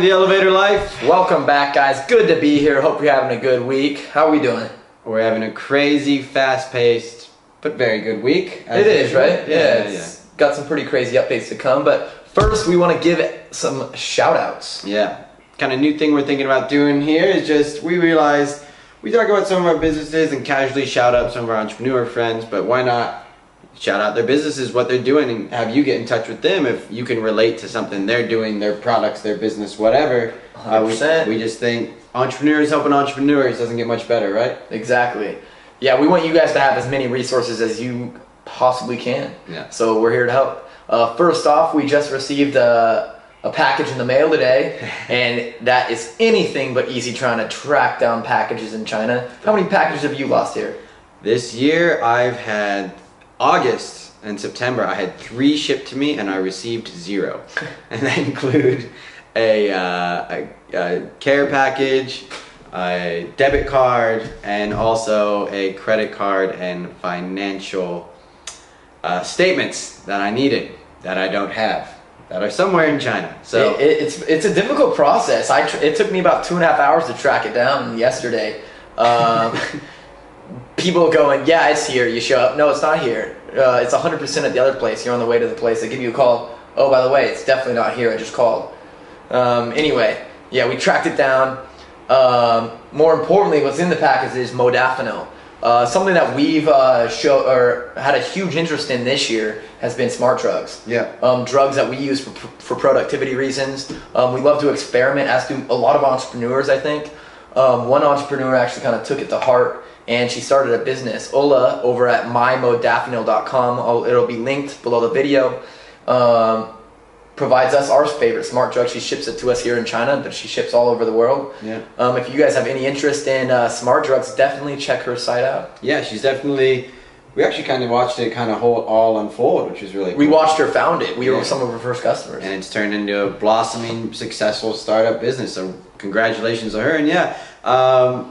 the elevator life. Welcome back, guys. Good to be here. Hope you're having a good week. How are we doing? We're having a crazy, fast-paced, but very good week. It is, right? Yeah, it's got some pretty crazy updates to come, but first we want to give it some shout-outs. Yeah. Kind of new thing we're thinking about doing here is just, we realized we talk about some of our businesses and casually shout out some of our entrepreneur friends, but why not shout out their businesses, what they're doing, and have you get in touch with them if you can relate to something they're doing, their products, their business, whatever. We just think entrepreneurs helping entrepreneurs doesn't get much better, right? Exactly. Yeah, we want you guys to have as many resources as you possibly can. Yeah. So we're here to help. First off, we just received a package in the mail today, and that is anything but easy trying to track down packages in China. How many packages have you lost here? This year I've had August and September, I had 3 shipped to me and I received 0. And that include a care package, a debit card, and also a credit card and financial statements that I needed that I don't have, that are somewhere in China. So it's a difficult process. It took me about 2.5 hours to track it down yesterday. People going, yeah, it's here. You show up. No, it's not here. It's 100% at the other place. You're on the way to the place. They give you a call. Oh, by the way, it's definitely not here. I just called. Anyway, yeah, we tracked it down. More importantly, what's in the package is modafinil. Something that we've had a huge interest in this year has been smart drugs. Yeah. Drugs that we use for productivity reasons. We love to experiment, as do a lot of entrepreneurs, I think. One entrepreneur actually kind of took it to heart, and she started a business, Ola, over at mymodafinil.com. It'll be linked below the video. Provides us our favorite smart drug. She ships it to us here in China, but she ships all over the world. Yeah. If you guys have any interest in smart drugs, definitely check her site out. Yeah, she's definitely. We actually kind of watched it kind of all unfold, which is really cool. We watched her found it. We were some of her first customers. And it's turned into a blossoming, successful startup business. So congratulations to her. And yeah,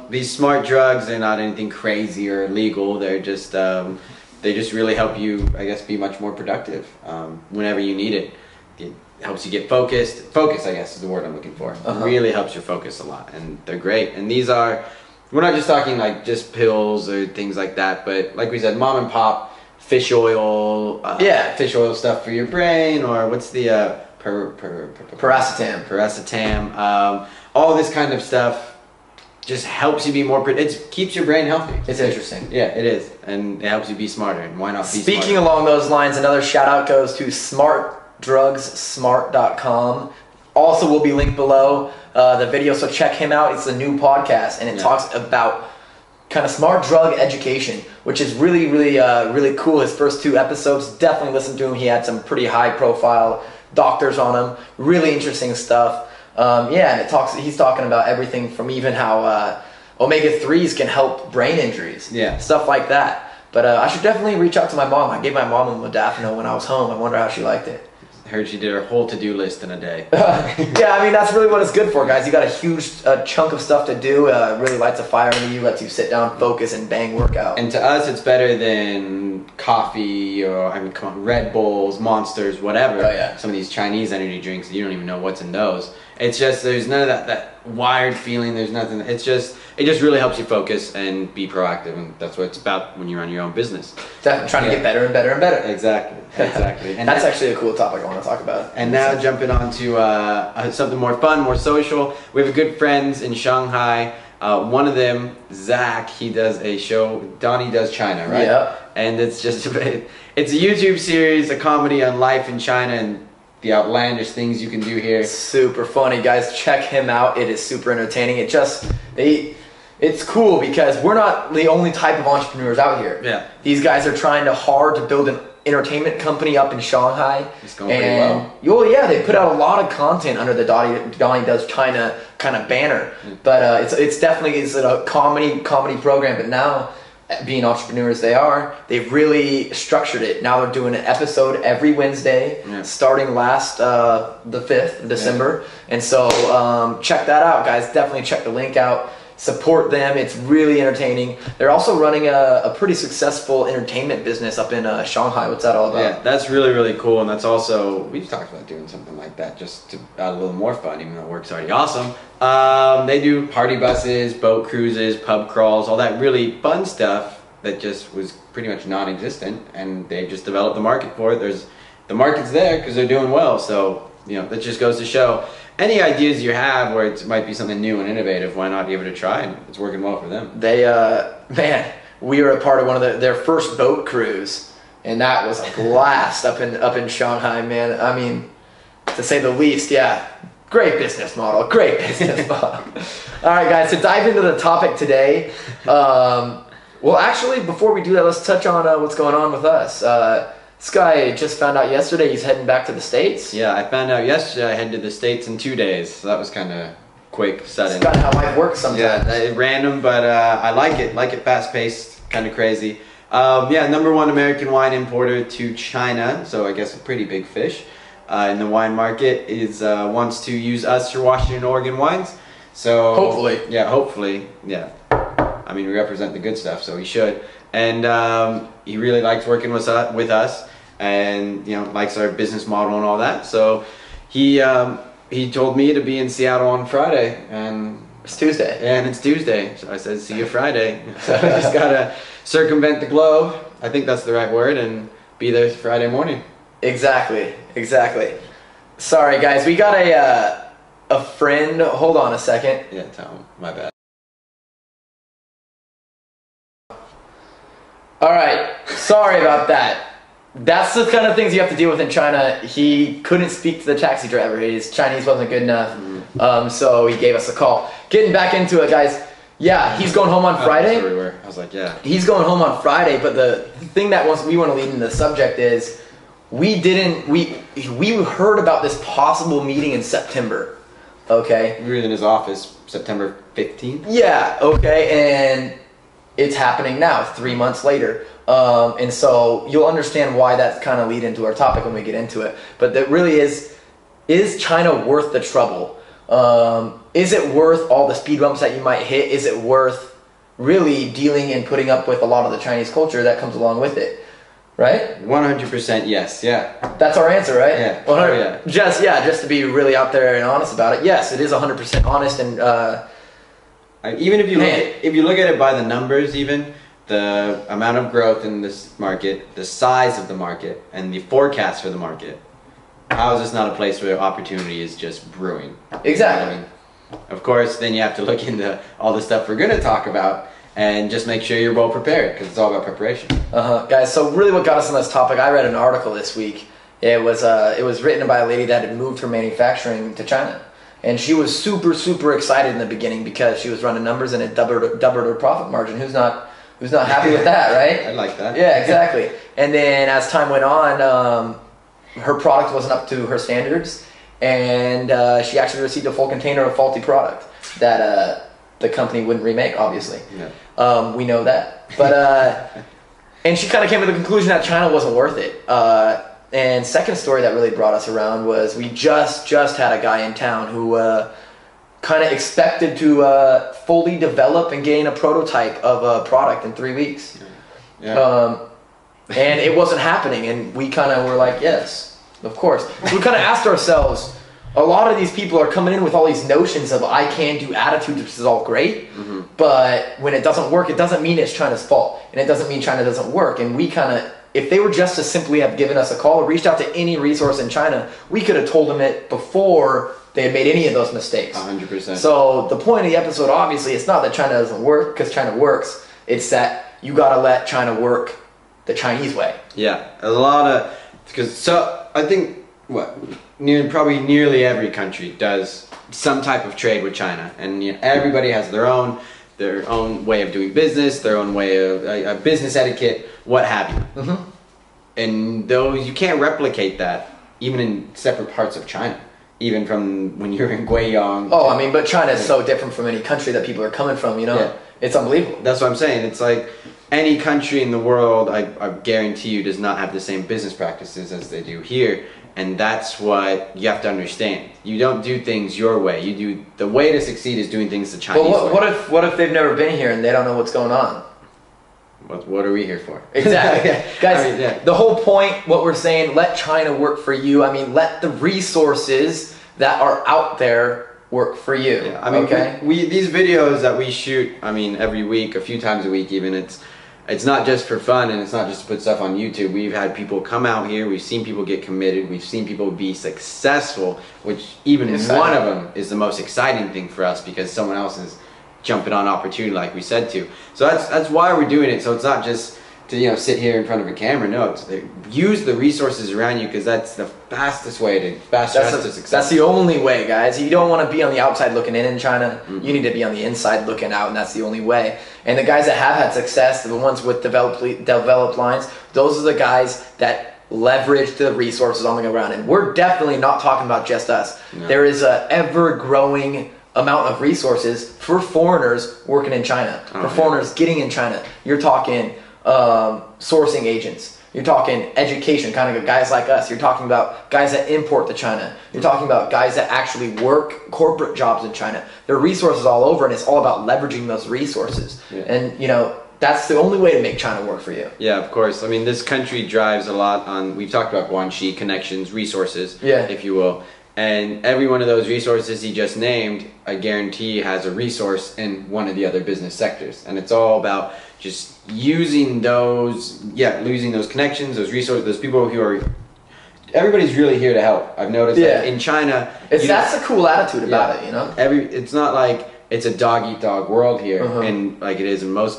these smart drugs, they're not anything crazy or illegal. They're just, they just really help you, I guess, be much more productive whenever you need it. It helps you get focused. Focus, I guess, is the word I'm looking for. It really helps your focus a lot. And they're great. And these are... We're not just talking like just pills or things like that, but like we said, mom and pop, fish oil, fish oil stuff for your brain, or what's the paracetam. All this kind of stuff just helps you be more. It keeps your brain healthy. It's interesting. Yeah, it is, and it helps you be smarter. And why not be Speaking smarter? Along those lines, another shout out goes to smartdrugssmart.com. Also will be linked below the video, so check him out. It's a new podcast, and it talks about kind of smart drug education, which is really, really cool. His first 2 episodes, definitely listen to him. He had some pretty high-profile doctors on him. Really interesting stuff. And he's talking about everything from even how omega-3s can help brain injuries. Yeah, stuff like that. But I should definitely reach out to my mom. I gave my mom a modafinil when I was home. I wonder how she liked it. I heard she did her whole to-do list in a day. Yeah, I mean, that's really what it's good for, guys. You got a huge chunk of stuff to do. Really lights a fire into you, lets you sit down, focus, and bang, workout. And to us, it's better than coffee or, I mean, come on, Red Bulls, Monsters, whatever. Oh, yeah. Some of these Chinese energy drinks, you don't even know what's in those. It's just, there's none of that wired feeling. There's nothing. It just really helps you focus and be proactive. And that's what it's about when you run your own business. Definitely trying to get better and better and better. Exactly. And that's actually a cool topic I want to talk about. And now jumping on to something more fun, more social. We have good friends in Shanghai. One of them, Zach, he does a show, Donnie Does China, right? Yeah. And it's just, it's a YouTube series, a comedy on life in China and the outlandish things you can do here. Super funny, guys. Check him out. It is super entertaining. It's cool because we're not the only type of entrepreneurs out here. Yeah. These guys are trying hard to build an entertainment company up in Shanghai. It's going pretty well. Oh yeah, they put out a lot of content under the Donnie Does China kind of banner. But it's definitely a comedy program. But now, being entrepreneurs they've really structured it. Now they're doing an episode every Wednesday, starting the 5th of December. And so check that out, guys. Definitely check the link out. Support them. It's really entertaining. They're also running a pretty successful entertainment business up in Shanghai. What's that all about? Yeah, that's really, really cool. And that's also, we've talked about doing something like that just to add a little more fun, even though work's already awesome. They do party buses, boat cruises, pub crawls, all that really fun stuff that just was pretty much non-existent, and they just developed the market for it. The market's there because they're doing well, so that just goes to show any ideas you have where it might be something new and innovative, why not give it a try? And it's working well for them. They man, we were a part of one of their first boat cruise, and that was a blast up in Shanghai, man. I mean, to say the least. Yeah, great business model. All right, guys, to dive into the topic today, well, actually, before we do that, let's touch on what's going on with us. This guy just found out yesterday he's heading back to the States. Yeah, I found out yesterday I headed to the States in 2 days. So that was kind of quick, sudden. It's kind of how life works sometimes. Yeah, random, but I like it. Like it fast-paced, kind of crazy. Yeah, #1 American wine importer to China. So I guess a pretty big fish in the wine market wants to use us for Washington, Oregon wines. So hopefully. Yeah, hopefully. Yeah. I mean, we represent the good stuff, so he should. And he really likes working with us, and likes our business model and all that. So he told me to be in Seattle on Friday, and it's Tuesday. And it's Tuesday, so I said, "See you Friday." So I just gotta circumvent the globe. I think that's the right word, and be there Friday morning. Exactly. Sorry, guys, we got a friend. Hold on a second. Yeah, tell him. My bad. All right, sorry about that. That's the kind of things you have to deal with in China. He couldn't speak to the taxi driver. His Chinese wasn't good enough, so he gave us a call. Getting back into it, guys. Yeah, he's going home on Friday. That's where we were. I was like, yeah. He's going home on Friday, but the thing that we want to lead into the subject is we heard about this possible meeting in September. Okay. We were in his office September 15th. Yeah. Okay, and it's happening now, 3 months later. And so you'll understand why that's kind of lead into our topic when we get into it. But that really is China worth the trouble? Is it worth all the speed bumps that you might hit? Is it worth really dealing and putting up with a lot of the Chinese culture that comes along with it? Right? 100% yes, yeah. That's our answer, right? Yeah. Yeah. Just to be really out there and honest about it. Yes, it is 100% honest, and even if you look at it by the numbers, even the amount of growth in this market, the size of the market, and the forecast for the market, how is this not a place where opportunity is just brewing? Exactly. Of course, then you have to look into all the stuff we're going to talk about and just make sure you're well prepared, because it's all about preparation. Guys, so really what got us on this topic, I read an article this week. It was written by a lady that had moved her manufacturing to China. And she was super, super excited in the beginning because she was running numbers and it doubled her profit margin. Who's not happy with that, right? I like that. Yeah, exactly. And then as time went on, her product wasn't up to her standards, and she actually received a full container of faulty product that the company wouldn't remake, obviously. Yeah. We know that. But and she kind of came to the conclusion that China wasn't worth it. And second story that really brought us around was we just had a guy in town who kind of expected to fully develop and gain a prototype of a product in 3 weeks. Yeah. And it wasn't happening, and we kind of were like, yes, of course. So we kind of asked ourselves, a lot of these people are coming in with all these notions of I can do attitudes, which is all great, but when it doesn't work, it doesn't mean it's China's fault, and it doesn't mean China doesn't work. And we kind of, if they were just to simply have given us a call or reached out to any resource in China, we could have told them it before they had made any of those mistakes. 100%. So the point of the episode, obviously, it's not that China doesn't work, because China works. It's that you got to let China work the Chinese way. Yeah, a lot of, so I think probably nearly every country does some type of trade with China, and everybody has their own way of doing business, their own way of business etiquette, what have you. And those, you can't replicate that even in separate parts of China, even from when you're in Guiyang. Oh, I mean, but China is so different from any country that people are coming from, you know? It's unbelievable. That's what I'm saying. It's like any country in the world, I guarantee you, does not have the same business practices as they do here. And that's what you have to understand. You don't do things your way. The way to succeed is doing things the Chinese way. What if they've never been here and they don't know what's going on? What are we here for? Exactly. Guys, I mean, yeah. The whole point, what we're saying, let China work for you. I mean, let the resources that are out there work for you. Yeah, I mean, okay? we these videos that we shoot, I mean, every week, a few times a week even, it's not just for fun, and it's not just to put stuff on YouTube. We've had people come out here, we've seen people get committed, we've seen people be successful, which even one of them is the most exciting thing for us, because someone else is jumping on opportunity, like we said to. So that's why we're doing it. So it's not just to sit here in front of a camera. No, it's use the resources around you, because that's the fastest way to success. That's the only way, guys. You don't want to be on the outside looking in China. You need to be on the inside looking out, and that's the only way. And the guys that have had success, the ones with developed lines, those are the guys that leverage the resources on the ground. And we're definitely not talking about just us. No. There is a ever-growing amount of resources for foreigners working in China, for foreigners getting in China. You're talking sourcing agents. You're talking education, kind of guys like us. You're talking about guys that import to China. You're talking about guys that actually work corporate jobs in China. There are resources all over, and it's all about leveraging those resources. Yeah. And that's the only way to make China work for you. Yeah, of course. I mean, this country drives a lot on, we've talked about guanxi, connections, resources, if you will. And every one of those resources he just named, I guarantee has a resource in one of the other business sectors. And it's all about just using those, losing those connections, those resources, those people who are, everybody's really here to help. I've noticed that in China. That's a cool attitude about it, It's not like it's a dog-eat-dog world here, and like it is in a lot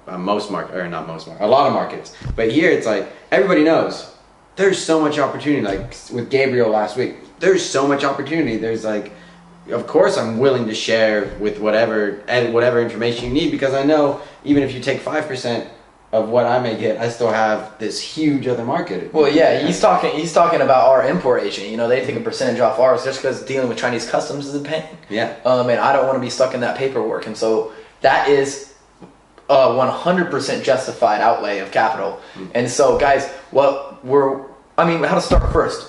of markets. But here it's like, everybody knows there's so much opportunity, like with Gabriel last week. There's so much opportunity. There's like, of course I'm willing to share with whatever information you need, because I know even if you take 5% of what I may get, I still have this huge other market. Well, he's talking about our import agent. They take a percentage off ours just because dealing with Chinese customs is a pain. Yeah. And I don't want to be stuck in that paperwork, and so that is a 100% justified outlay of capital. And so, guys, how to start first?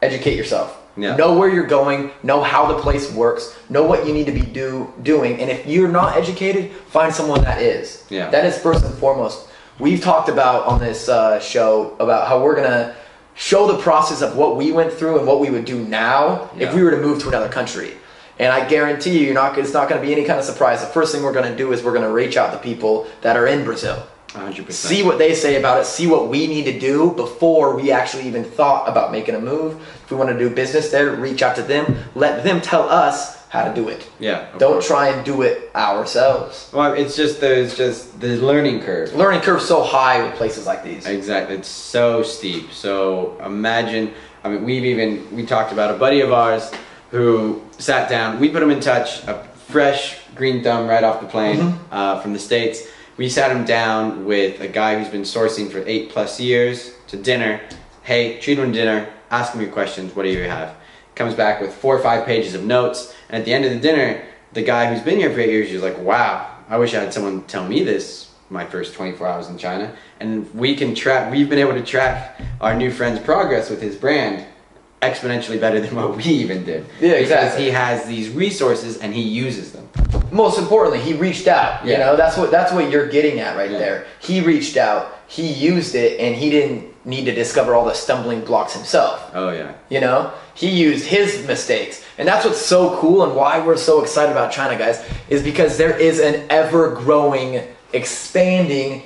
Educate yourself. Yeah. Know where you're going, know how the place works, know what you need to be doing, and if you're not educated, find someone that is. Yeah. That is first and foremost. We've talked about on this show about how we're going to show the process of what we went through and what we would do now if we were to move to another country. And I guarantee you, it's not going to be any kind of surprise. The first thing we're going to do is we're going to reach out to people that are in Brazil. 100%. See what they say about it. See what we need to do before we actually even thought about making a move. If we want to do business there, reach out to them. Let them tell us how to do it. Yeah. Don't try and do it ourselves. Well, it's just the learning curve. Learning curve's so high with places like these. Exactly. It's so steep. So imagine. I mean, we talked about a buddy of ours who sat down. We put him in touch. A fresh green thumb right off the plane from the States. We sat him down with a guy who's been sourcing for 8+ years to dinner. Hey, treat him to dinner, ask him your questions, what do you have? Comes back with 4 or 5 pages of notes, and at the end of the dinner, the guy who's been here for 8 years is like, wow, I wish I had someone tell me this my first 24 hours in China. And we've been able to track our new friend's progress with his brand exponentially better than what we even did. Yeah, exactly. Because he has these resources and he uses them. Most importantly, he reached out. That's what you're getting at right there. He reached out, he used it, and he didn't need to discover all the stumbling blocks himself. Oh yeah. He used his mistakes. And that's what's so cool, and why we're so excited about China, guys, is because there is an ever-growing, expanding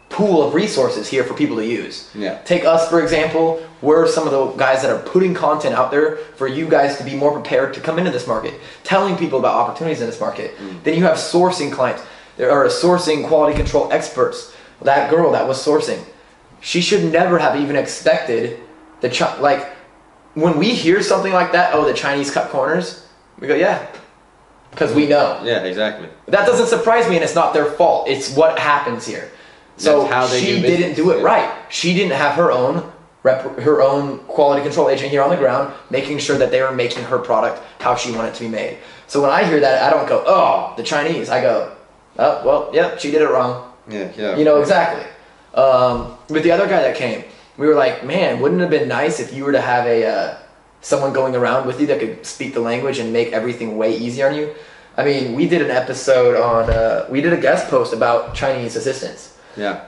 pool of resources here for people to use. Yeah. Take us, for example. We're some of the guys that are putting content out there for you guys to be more prepared to come into this market, telling people about opportunities in this market. Then you have sourcing clients. There are sourcing quality control experts. That girl that was sourcing, she should never have even expected when we hear something like that, the Chinese cut corners, we go, yeah, because we know. Yeah, exactly. That doesn't surprise me, and it's not their fault. It's what happens here. So she didn't do it right. She didn't have her own quality control agent here on the ground, making sure that they were making her product how she wanted it to be made. So when I hear that, I don't go, oh, the Chinese. I go, Oh, well, yep, she did it wrong. Yeah. You know, exactly. With the other guy that came, we were like, man, wouldn't it have been nice if you were to have someone going around with you that could speak the language and make everything way easier on you? I mean, we did an episode on, we did a guest post about Chinese assistants. Yeah.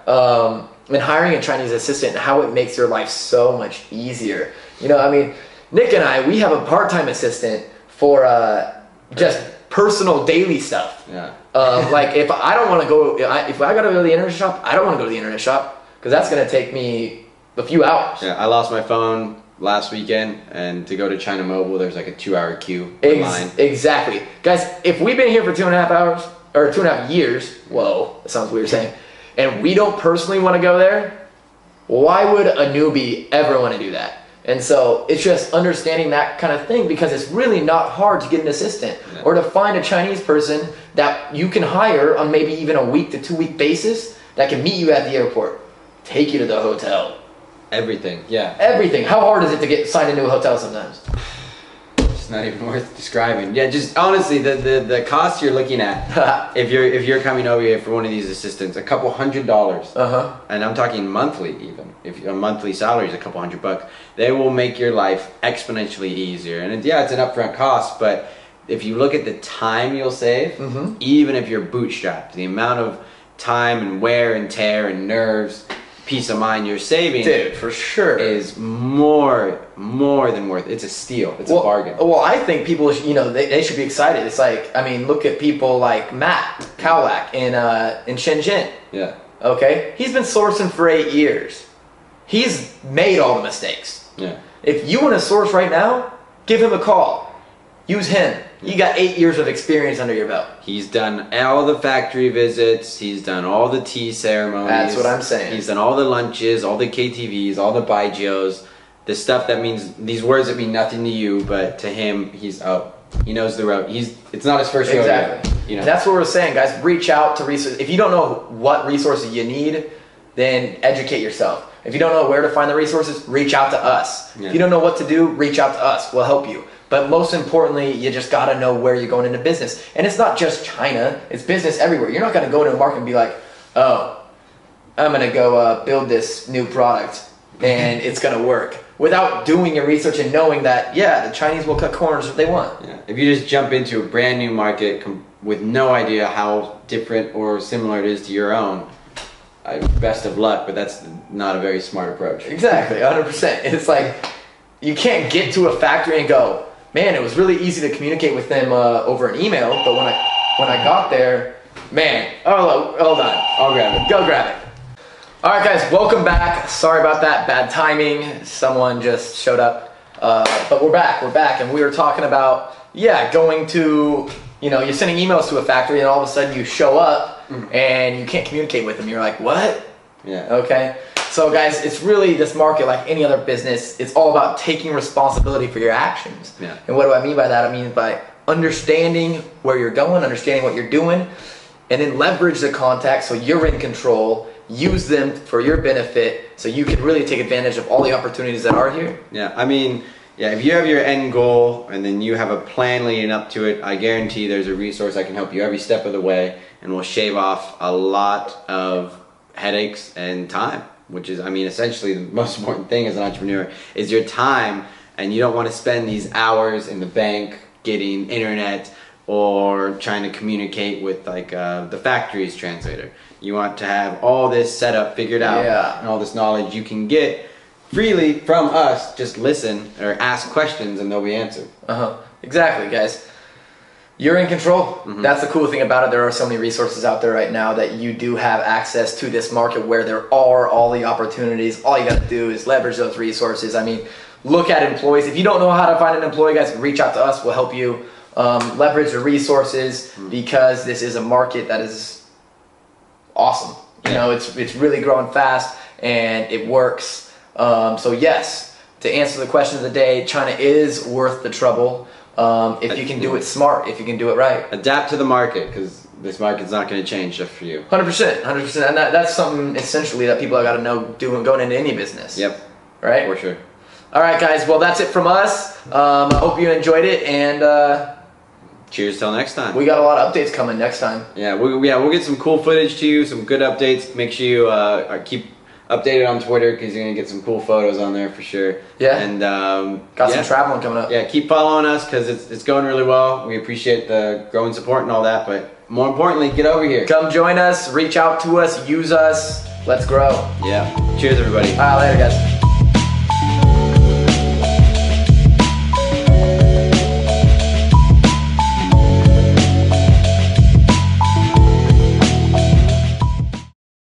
And hiring a Chinese assistant and how it makes your life so much easier. You know, I mean, Nick and I, we have a part-time assistant for just personal daily stuff. Yeah. Like if I don't want to go, if I gotta go to the internet shop, I don't want to go to the internet shop because that's gonna take me a few hours. Yeah, I lost my phone last weekend, and to go to China Mobile, there's like a 2-hour queue online. Exactly, guys. If we've been here for 2.5 hours or 2.5 years, whoa, that sounds weird saying, and we don't personally want to go there, why would a newbie ever want to do that? And so it's just understanding that kind of thing, because it's really not hard to get an assistant or to find a Chinese person that you can hire on maybe even a week to 2 week basis that can meet you at the airport, take you to the hotel. Everything, yeah. Everything. How hard is it to get signed into a hotel sometimes? It's not even worth describing. Yeah, just honestly, the cost you're looking at if you're coming over here for one of these assistants, $200. And I'm talking monthly even. If a monthly salary is $200, they will make your life exponentially easier. And yeah, it's an upfront cost, but if you look at the time you'll save, even if you're bootstrapped, the amount of time and wear and tear and nerves, peace of mind you're saving, dude, for sure, is more than worth it. It's a steal. It's a bargain. Well, I think people, you know, they should be excited. It's like, I mean, look at people like Matt Kowlak in Shenzhen. Yeah. Okay, he's been sourcing for 8 years. He's made all the mistakes. Yeah. If you want to source right now, give him a call. Use him. You got 8 years of experience under your belt. He's done all the factory visits. He's done all the tea ceremonies. That's what I'm saying. He's done all the lunches, all the KTVs, all the baijios. The stuff that means, these words that mean nothing to you, but to him, he knows the road. It's not his first rodeo. Exactly. You know? That's what we're saying, guys. Reach out to resources. If you don't know what resources you need, then educate yourself. If you don't know where to find the resources, reach out to us. Yeah. If you don't know what to do, reach out to us. We'll help you. But most importantly, you just got to know where you're going into business. And it's not just China. It's business everywhere. You're not going to go into a market and be like, oh, I'm going to go build this new product and it's going to work, without doing your research and knowing that, yeah, the Chinese will cut corners if they want. Yeah. If you just jump into a brand new market with no idea how different or similar it is to your own, best of luck, but that's not a very smart approach. Exactly, 100%. It's like, you can't get to a factory and go, man, it was really easy to communicate with them over an email, but when I got there, man, oh, hold on, I'll grab it. Go grab it. All right, guys, welcome back. Sorry about that, bad timing. Someone just showed up, but we're back, and we were talking about, yeah, going to, you know, you're sending emails to a factory, and all of a sudden you show up, and you can't communicate with them. You're like, what? Yeah. Okay. So guys, it's really this market, like any other business, it's all about taking responsibility for your actions. Yeah. And what do I mean by that? I mean by understanding where you're going, understanding what you're doing, and then leverage the contacts so you're in control, use them for your benefit so you can really take advantage of all the opportunities that are here. Yeah, I mean, yeah, if you have your end goal and then you have a plan leading up to it, I guarantee there's a resource that can help you every step of the way and will shave off a lot of headaches and time. Which is, I mean, essentially the most important thing as an entrepreneur is your time, and you don't want to spend these hours in the bank getting internet or trying to communicate with like the factory's translator. You want to have all this set up, figured out, and all this knowledge you can get freely from us. Just listen or ask questions and they'll be answered. Exactly, guys. You're in control. That's the cool thing about it. There are so many resources out there right now that you do have access to this market where there are all the opportunities. All you got to do is leverage those resources. I mean, look at employees. If you don't know how to find an employee, guys, reach out to us. We'll help you leverage the resources because this is a market that is awesome. You know, it's really growing fast and it works. So yes, to answer the question of the day, China is worth the trouble. If you can do it smart, if you can do it right. Adapt to the market, because this market's not going to change just for you. 100%. And that's something essentially that people have got to know going into any business. Yep. Right? For sure. All right, guys. Well, that's it from us. I hope you enjoyed it, and cheers till next time. We got a lot of updates coming next time. Yeah, we'll get some cool footage to you, some good updates. Make sure you keep updated on Twitter because you're gonna get some cool photos on there for sure. Yeah. And got some traveling coming up. Yeah, keep following us because it's going really well. We appreciate the growing support and all that, but more importantly, get over here. Come join us, reach out to us, use us. Let's grow. Yeah. Cheers, everybody. Later, guys.